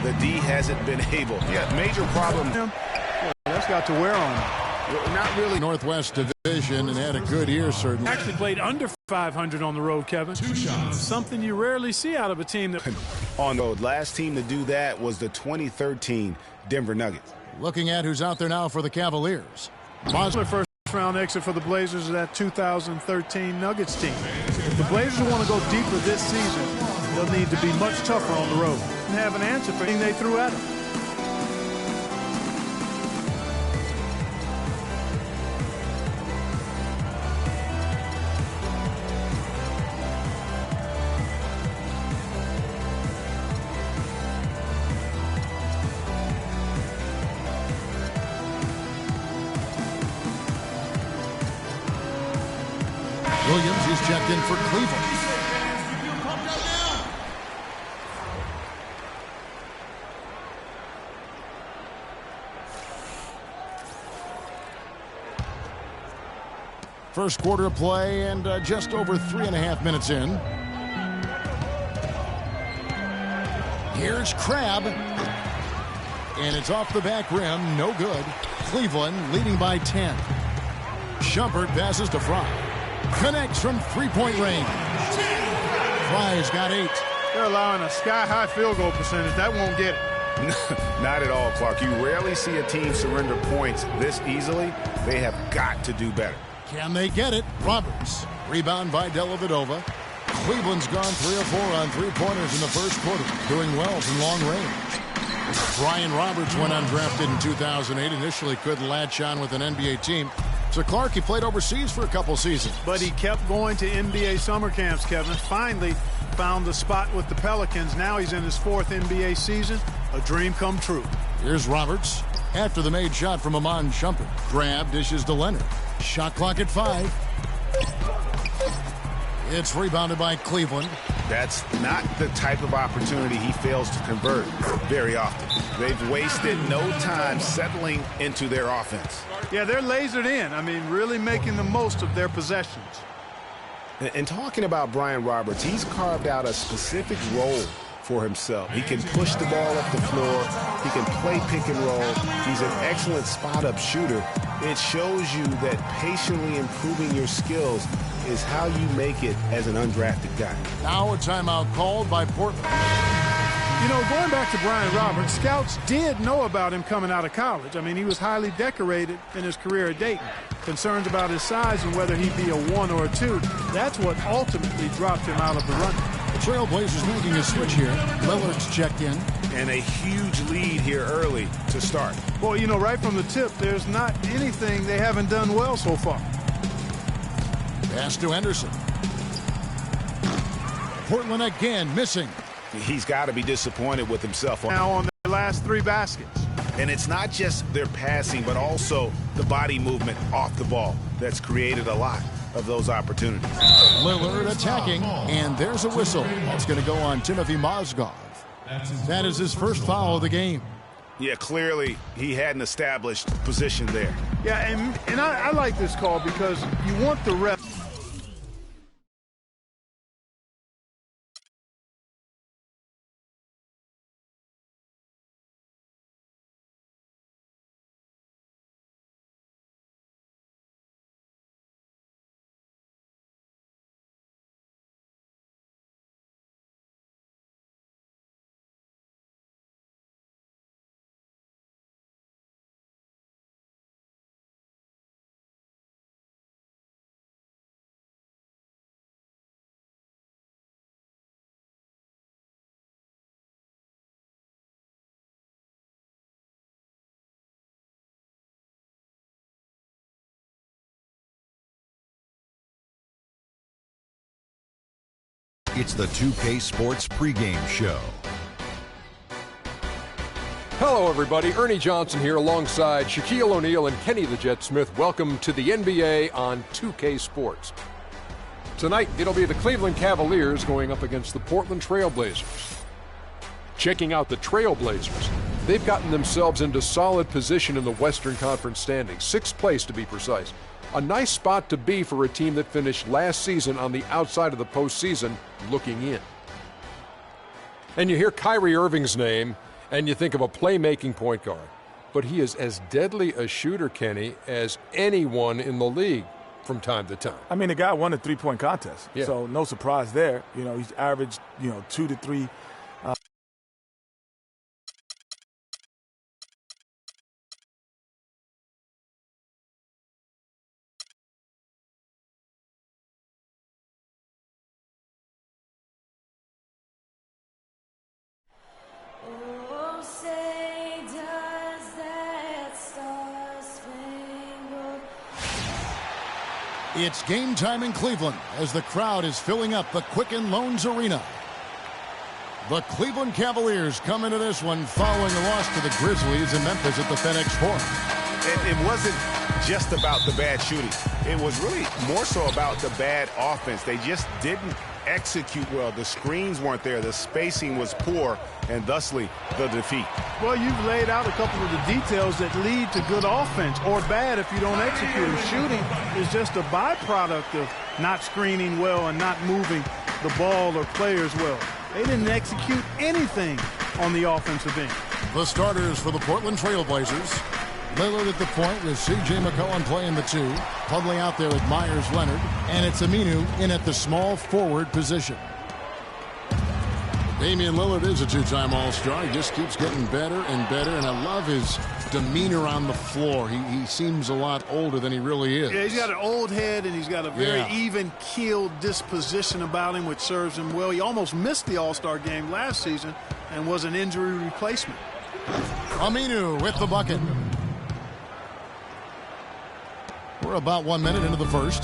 the D hasn't been able. Yeah, major problem. That's got to wear on him. Not really. Northwest Division and had a good year, certainly. Actually played under 500 on the road, Kevin. 2 shots. Something you rarely see out of a team that... On the road. Last team to do that was the 2013 Denver Nuggets. Looking at who's out there now for the Cavaliers. Mosler first-round exit for the Blazers of that 2013 Nuggets team. If the Blazers want to go deeper this season, they'll need to be much tougher on the road and have an answer for anything they threw at them. Williams is checked in for Cleveland. First quarter of play and just over 3.5 minutes in. Here's Crabbe. And it's off the back rim. No good. Cleveland leading by 10. Shumpert passes to Fry. Connects from three-point range. Fry's got 8. They're allowing a sky-high field goal percentage. That won't get it. Not at all, Clark. You rarely see a team surrender points this easily. They have got to do better. Can they get it? Roberts. Rebound by Dellavedova. Cleveland's gone 3 of 4 on three-pointers in the first quarter. Doing well from long range. Brian Roberts went undrafted in 2008. Initially couldn't latch on with an NBA team. So Clark, he played overseas for a couple seasons. But he kept going to NBA summer camps, Kevin. Finally found the spot with the Pelicans. Now he's in his 4th NBA season. A dream come true. Here's Roberts. After the made shot from Amon Shumpert. Grab dishes to Leonard. Shot clock at 5. It's rebounded by Cleveland. That's not the type of opportunity he fails to convert very often. They've wasted no time settling into their offense. Yeah, they're lasered in. I mean, really making the most of their possessions. And talking about Brian Roberts, he's carved out a specific role for himself. He can push the ball up the floor. He can play pick and roll. He's an excellent spot-up shooter. It shows you that patiently improving your skills is how you make it as an undrafted guy. Now a timeout called by Portland. You know, going back to Brian Roberts, scouts did know about him coming out of college. I mean, he was highly decorated in his career at Dayton. Concerns about his size and whether he'd be a 1 or a 2. That's what ultimately dropped him out of the running. The Trailblazers making a switch here. Lillard's checked in. And a huge lead here early to start. Well, you know, right from the tip, there's not anything they haven't done well so far. Pass to Henderson. Portland again missing. He's got to be disappointed with himself. Now on their last 3 baskets. And it's not just their passing, but also the body movement off the ball that's created a lot of those opportunities. Lillard attacking, and there's a whistle. That's going to go on Timothy Mozgov. That is his first foul of the game. Yeah, clearly he had an established position there. Yeah, and I like this call because you want the ref. It's the 2K Sports pregame show. Hello, everybody. Ernie Johnson here alongside Shaquille O'Neal and Kenny the Jet Smith. Welcome to the NBA on 2K Sports. Tonight, it'll be the Cleveland Cavaliers going up against the Portland Trailblazers. Checking out the Trailblazers, they've gotten themselves into solid position in the Western Conference standings, 6th place to be precise. A nice spot to be for a team that finished last season on the outside of the postseason looking in. And you hear Kyrie Irving's name, and you think of a playmaking point guard. But he is as deadly a shooter, Kenny, as anyone in the league from time to time. I mean, the guy won a three-point contest, so no surprise there. You know, he's averaged, 2 to 3. It's game time in Cleveland as the crowd is filling up the Quicken Loans Arena. The Cleveland Cavaliers come into this one following a loss to the Grizzlies in Memphis at the FedEx Forum. It wasn't just about the bad shooting. It was really more so about the bad offense. They just didn't execute well. The screens weren't there. The spacing was poor, and thusly the defeat. Well, you've laid out a couple of the details that lead to good offense, or bad if you don't execute. Shooting is just a byproduct of not screening well and not moving the ball or players well. They didn't execute anything on the offensive end. The starters for the Portland Trailblazers. Lillard at the point with C.J. McCollum playing the 2. Plumlee out there with Myers-Leonard. And it's Aminu in at the small forward position. Damian Lillard is a 2-time All-Star. He just keeps getting better and better, and I love his demeanor on the floor. He seems a lot older than he really is. Yeah, he's got an old head, and he's got a very even-keeled disposition about him, which serves him well. He almost missed the All-Star game last season and was an injury replacement. Aminu with the bucket. We're about 1 minute into the first.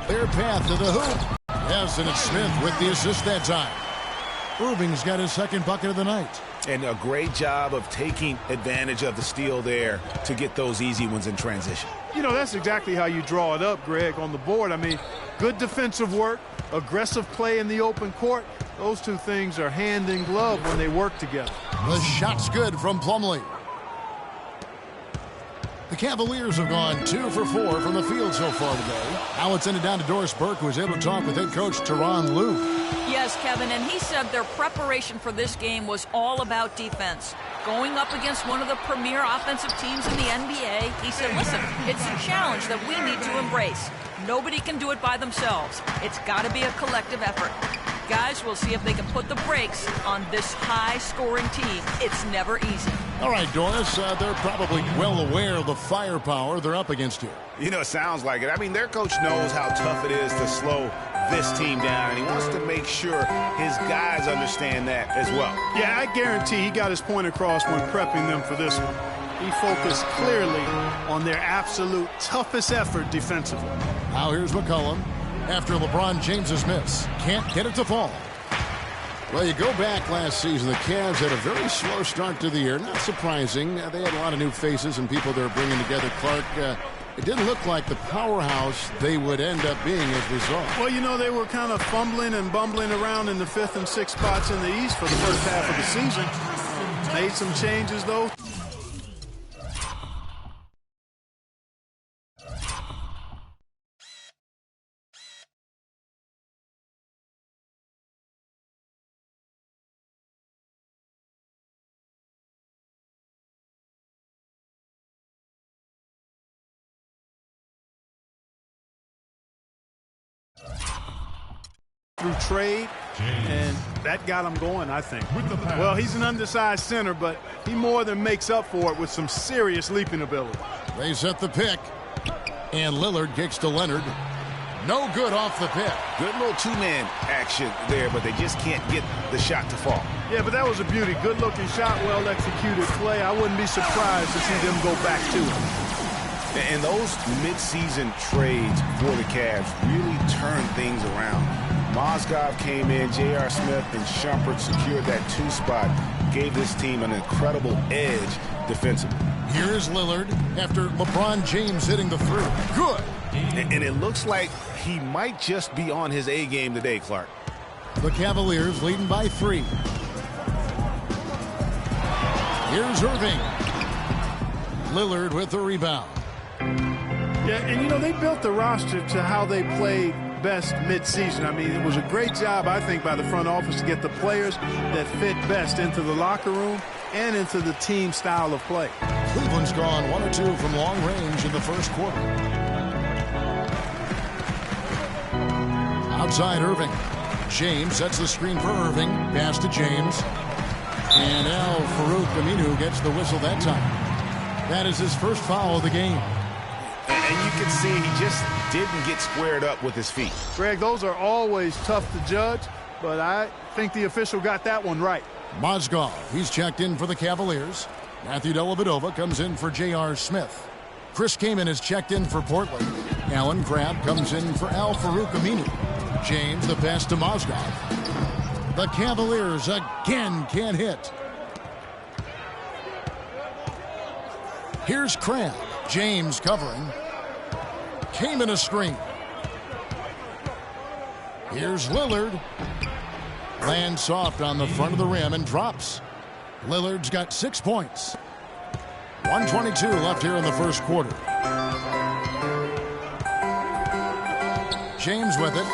Clear path to the hoop. Yes, and it's Smith with the assist that time. Irving's got his second bucket of the night. And a great job of taking advantage of the steal there to get those easy ones in transition. You know, that's exactly how you draw it up, Greg, on the board. I mean, good defensive work, aggressive play in the open court. Those two things are hand in glove when they work together. The shot's good from Plumlee. The Cavaliers have gone 2 for 4 from the field so far today. Now it's ended down to Doris Burke, who was able to talk with head coach Tyronn Lue. Yes, Kevin, and he said their preparation for this game was all about defense. Going up against one of the premier offensive teams in the NBA, he said, listen, it's a challenge that we need to embrace. Nobody can do it by themselves. It's got to be a collective effort. Guys, we'll see if they can put the brakes on this high-scoring team. It's never easy. All right, Doris, they're probably well aware of the firepower they're up against here. You know, it sounds like it. I mean, their coach knows how tough it is to slow this team down, and he wants to make sure his guys understand that as well. Yeah, I guarantee he got his point across when prepping them for this one. He focused clearly on their absolute toughest effort defensively. Now here's McCollum. After LeBron James's miss, can't get it to fall. Well, you go back last season, the Cavs had a very slow start to the year. Not surprising. They had a lot of new faces and people they were bringing together. Clark, it didn't look like the powerhouse they would end up being as a result. Well, you know, they were kind of fumbling and bumbling around in the 5th and 6th spots in the East for the first half of the season. Made some changes, though. Through trade, and that got him going, I think. Well, he's an undersized center, but he more than makes up for it with some serious leaping ability. They set the pick, and Lillard kicks to Leonard. No good off the pick. Good little two-man action there, but they just can't get the shot to fall. Yeah, but that was a beauty. Good-looking shot, well-executed play. I wouldn't be surprised to see them go back to it. And those mid-season trades for the Cavs really turned things around. Mozgov came in, J.R. Smith and Shumpert secured that 2 spot, gave this team an incredible edge defensively. Here's Lillard after LeBron James hitting the 3. Good. And it looks like he might just be on his A game today, Clark. The Cavaliers leading by 3. Here's Irving. Lillard with the rebound. Yeah, and you know, they built the roster to how they played best mid-season. I mean, it was a great job, I think, by the front office to get the players that fit best into the locker room and into the team style of play. Cleveland's gone 1 or 2 from long range in the first quarter. Outside Irving. James sets the screen for Irving. Pass to James. And Al-Farouq Aminu gets the whistle that time. That is his first foul of the game. And you can see he just didn't get squared up with his feet. Greg, those are always tough to judge, but I think the official got that one right. Mozgov, he's checked in for the Cavaliers. Matthew Dellavedova comes in for J.R. Smith. Chris Kaman is checked in for Portland. Alan Crabb comes in for Al-Farouq Aminu. James, the pass to Mozgov. The Cavaliers again can't hit. Here's Crabb. James covering. Kaman a screen. Here's Lillard. Lands soft on the front of the rim and drops. Lillard's got 6 points. 1:22 left here in the first quarter. James with it.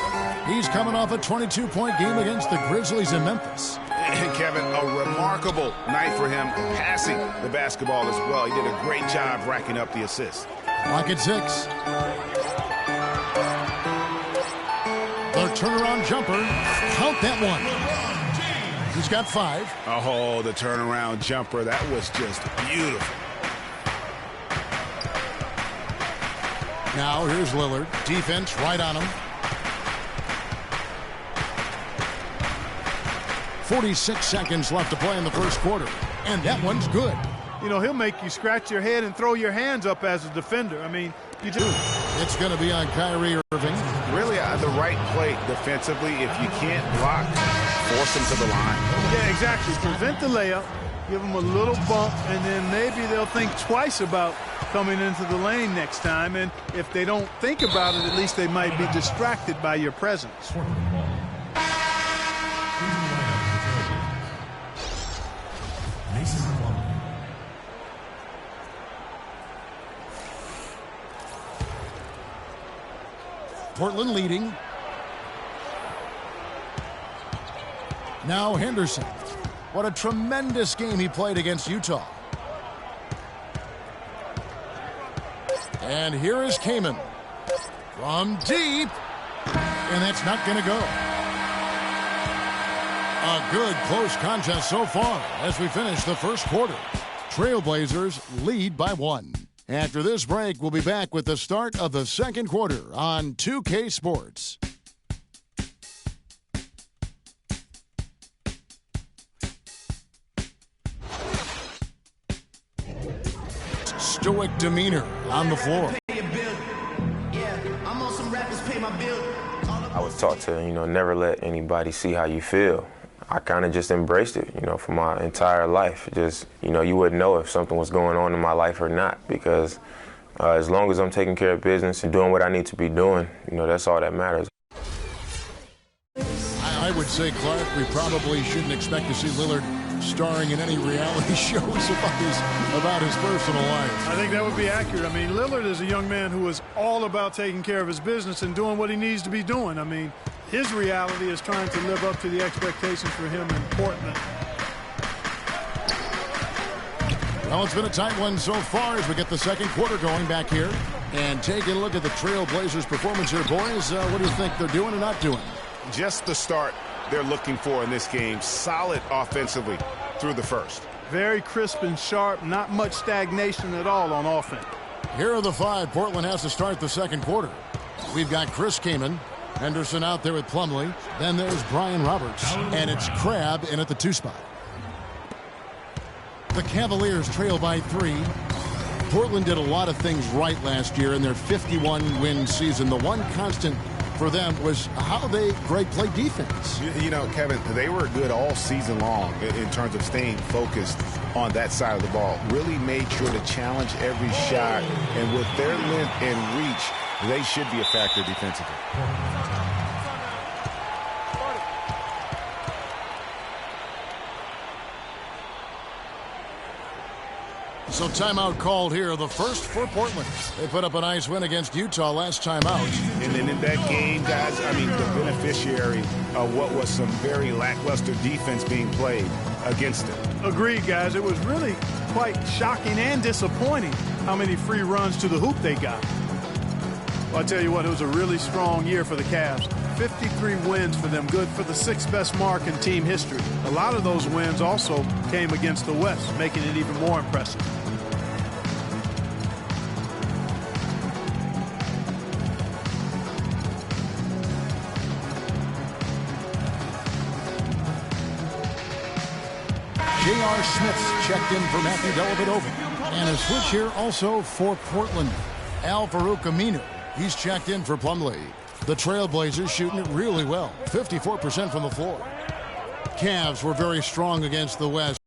He's coming off a 22-point game against the Grizzlies in Memphis. And Kevin, a remarkable night for him passing the basketball as well. He did a great job racking up the assists. Clock at 6. The turnaround jumper. Count that one. He's got 5. Oh, the turnaround jumper. That was just beautiful. Now here's Lillard. Defense right on him. 46 seconds left to play in the first quarter. And that one's good. You know, he'll make you scratch your head and throw your hands up as a defender. I mean, you just... It's going to be on Kyrie Irving. Really the right play defensively. If you can't block, force him to the line. Yeah, exactly. Prevent the layup, give them a little bump, and then maybe they'll think twice about coming into the lane next time. And if they don't think about it, at least they might be distracted by your presence. Portland leading. Now Henderson. What a tremendous game he played against Utah. And here is Kaman. From deep. And that's not going to go. A good close contest so far as we finish the first quarter. Trailblazers lead by 1. After this break, we'll be back with the start of the second quarter on 2K Sports. Stoic demeanor on the floor. I was taught to, never let anybody see how you feel. I kind of just embraced it, for my entire life. Just, you wouldn't know if something was going on in my life or not, because as long as I'm taking care of business and doing what I need to be doing, that's all that matters. I would say, Clark, we probably shouldn't expect to see Lillard starring in any reality shows about his personal life. I think that would be accurate. I mean, Lillard is a young man who is all about taking care of his business and doing what he needs to be doing. I mean, his reality is trying to live up to the expectations for him in Portland. Well, it's been a tight one so far as we get the second quarter going back here. And taking a look at the Trailblazers' performance here, boys. What do you think they're doing or not doing? Just the start they're looking for in this game. Solid offensively through the first. Very crisp and sharp. Not much stagnation at all on offense. Here are the 5 Portland has to start the second quarter. We've got Chris Kaman. Henderson out there with Plumlee. Then there's Brian Roberts. And it's Crabb in at the 2 spot. The Cavaliers trail by 3. Portland did a lot of things right last year in their 51-win season. The one constant for them was how they play defense. Kevin, they were good all season long in terms of staying focused on that side of the ball. Really made sure to challenge every shot. And with their length and reach, they should be a factor defensively. So timeout called here, the first for Portland. They put up a nice win against Utah last time out. And then in that game, guys, I mean, the beneficiary of what was some very lackluster defense being played against them. Agreed, guys. It was really quite shocking and disappointing how many free runs to the hoop they got. Well, I tell you what, it was a really strong year for the Cavs. 53 wins for them, good for the 6th best mark in team history. A lot of those wins also came against the West, making it even more impressive. J.R. Smith's checked in for Matthew Dellavedova. And a switch here also for Portland. Al Farouk Aminu, he's checked in for Plumlee. The Trailblazers shooting it really well, 54% from the floor. Cavs were very strong against the West.